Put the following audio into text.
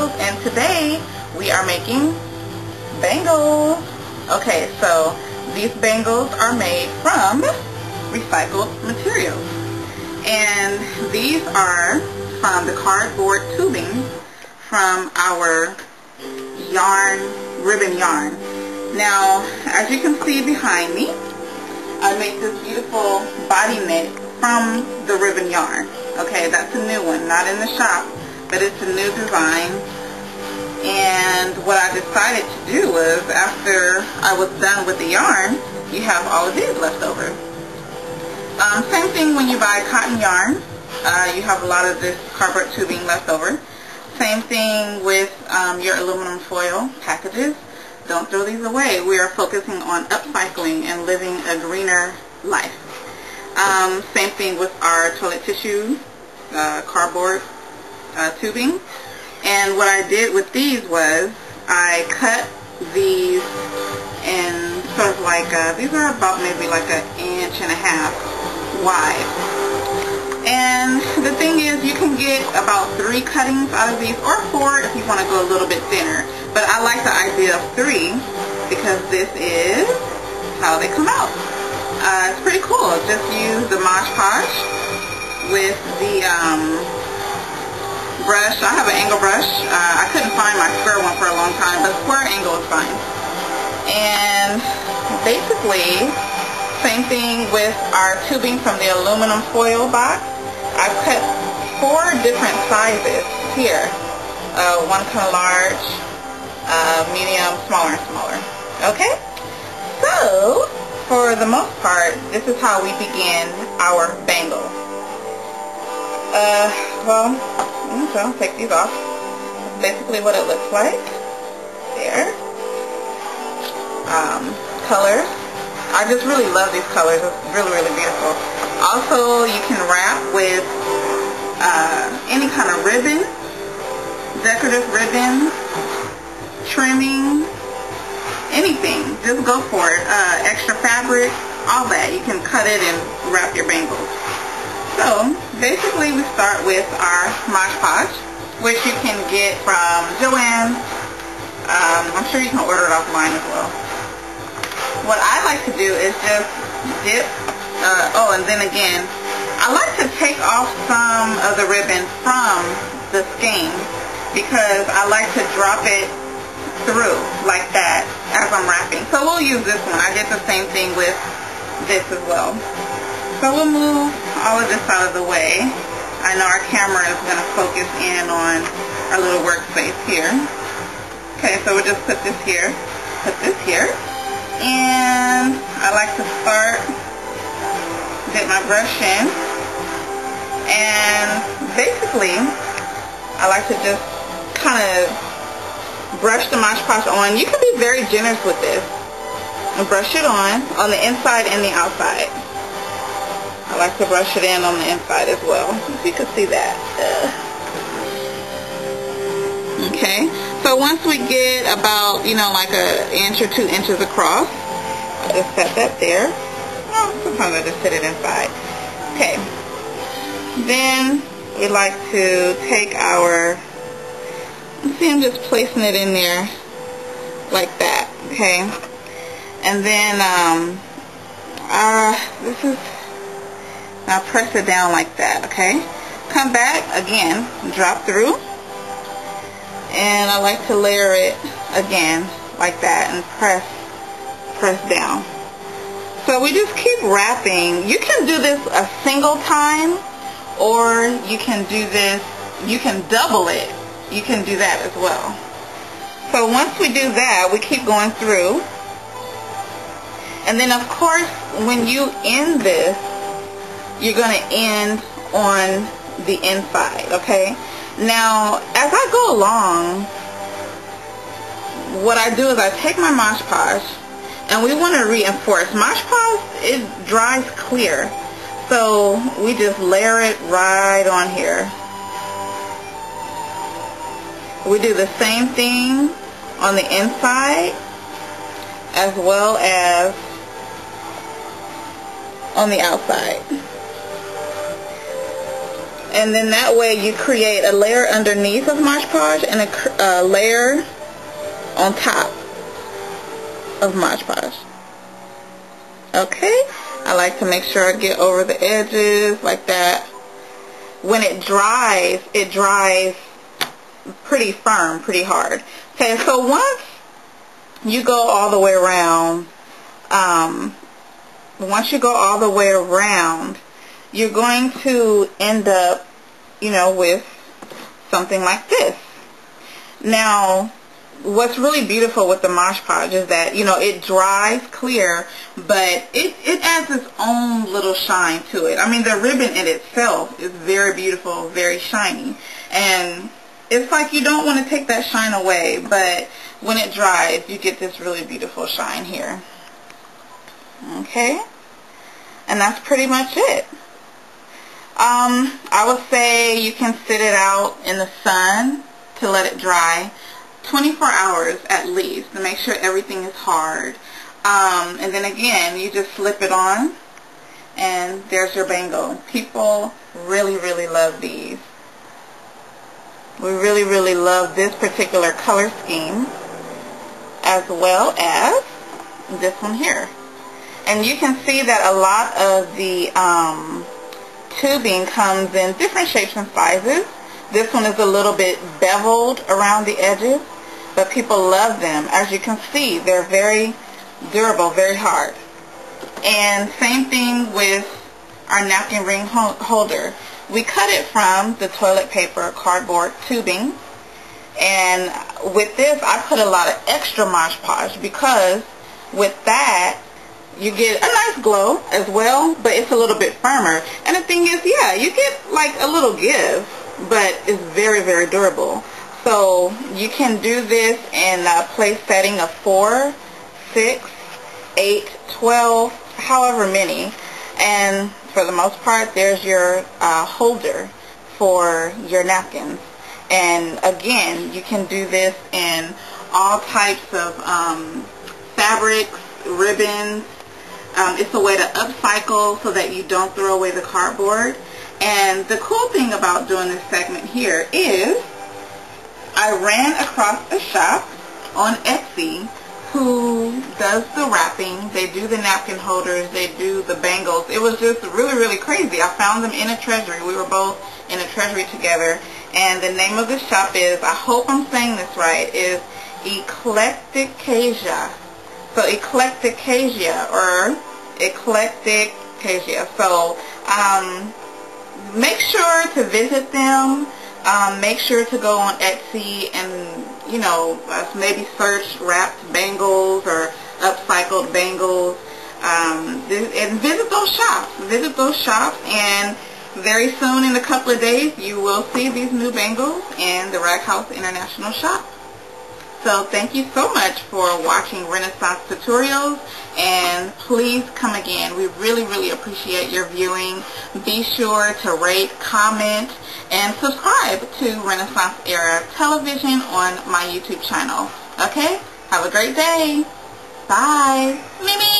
Bangles, and today we are making bangles. Okay, so these bangles are made from recycled materials, and these are from the cardboard tubing from our ribbon yarn. Now, as you can see behind me, I made this beautiful body knit from the ribbon yarn. Okay, that's a new one, not in the shop, but it's a new design. And what I decided to do was, after I was done with the yarn, you have all of these left over. Same thing when you buy cotton yarn, you have a lot of this cardboard tubing left over. Same thing with your aluminum foil packages. Don't throw these away. We are focusing on upcycling and living a greener life. Same thing with our toilet tissue cardboard tubing. And what I did with these was I cut these in sort of like these are about maybe like 1.5 inches wide. And the thing is, you can get about 3 cuttings out of these, or 4 if you want to go a little bit thinner. But I like the idea of 3 because this is how they come out. It's pretty cool. Just use the Mod Podge with the brush. I have an angle brush. I couldn't find my square one for a long time, but square angle is fine. And basically, same thing with our tubing from the aluminum foil box. I've cut 4 different sizes here. One kind of large, medium, smaller, and smaller. Okay? So, for the most part, this is how we begin our bangle. Well, so take these off. That's basically what it looks like. There. Colors. I just really love these colors. It's really, really beautiful. Also, you can wrap with any kind of ribbon, decorative ribbon, trimming, anything. Just go for it. Extra fabric, all that. You can cut it and wrap your bangles. So, basically we start with our Mod Podge, which you can get from Joann's. I'm sure you can order it offline as well. What I like to do is just dip, and then again, I like to take off some of the ribbon from the skein because I like to drop it through like that as I'm wrapping. So we'll use this one. I did the same thing with this as well. So we'll move all of this out of the way. I know our camera is going to focus in on our little workspace here. Okay, so we'll just put this here, and I like to start, dip my brush in, and basically I like to just kind of brush the Mod Podge on. You can be very generous with this and brush it on the inside and the outside. I like to brush it in on the inside as well, if you can see that. Okay, so once we get about, like 1 inch or 2 inches across, I'll just set that there. Oh, sometimes I just set it inside. Okay, then we like to take our, see, I'm just placing it in there like that, okay? And then, this is, now press it down like that, okay? Come back, again, drop through, and I like to layer it again like that and press down. So we just keep wrapping. You can do this a single time, or you can do this, you can double it. You can do that as well. So once we do that, we keep going through. And then of course, when you end this, you're going to end on the inside, okay? Now, as I go along, what I do is I take my Mod Podge, and we want to reinforce. Mod Podge, it dries clear, so we just layer it right on here. We do the same thing on the inside as well as on the outside. And then that way you create a layer underneath of Mod Podge and a layer on top of Mod Podge. Okay, I like to make sure I get over the edges like that. When it dries pretty firm, pretty hard. Okay, so once you go all the way around, you're going to end up, with something like this. Now, what's really beautiful with the Mod Podge is that, it dries clear, but it adds its own little shine to it. I mean, the ribbon in itself is very beautiful, very shiny. And it's like you don't want to take that shine away, but when it dries, you get this really beautiful shine here. Okay? And that's pretty much it. I would say you can sit it out in the sun to let it dry 24 hours at least to make sure everything is hard. And then again, you just slip it on and there's your bangle. People really, really love these. We really, really love this particular color scheme as well as this one here. And you can see that a lot of the tubing comes in different shapes and sizes. This one is a little bit beveled around the edges, but people love them. As you can see, they're very durable, very hard. And same thing with our napkin ring holder. We cut it from the toilet paper cardboard tubing, and with this I put a lot of extra Mod Podge because with that you get a nice glow as well, but it's a little bit firmer. And the thing is, yeah, you get like a little give, but it's very, very durable. So you can do this in a place setting of 4, 6, 8, 12, however many. And for the most part, there's your holder for your napkins. And again, you can do this in all types of fabrics, ribbons. It's a way to upcycle so that you don't throw away the cardboard. And the cool thing about doing this segment here is I ran across a shop on Etsy who does the wrapping. They do the napkin holders. They do the bangles. It was just really, really crazy. I found them in a treasury. We were both in a treasury together. And the name of the shop is, I hope I'm saying this right, is Eclecticasia. So Eclecticasia or Eclecticasia. So make sure to visit them. Make sure to go on Etsy and maybe search wrapped bangles or upcycled bangles, and visit those shops. Visit those shops, and very soon, in a couple of days, you will see these new bangles in the Rag House International shop. So thank you so much for watching Renaissance Tutorials, and please come again. We really, really appreciate your viewing. Be sure to rate, comment, and subscribe to Renaissance Era Television on my YouTube channel. Okay? Have a great day. Bye. Mimi.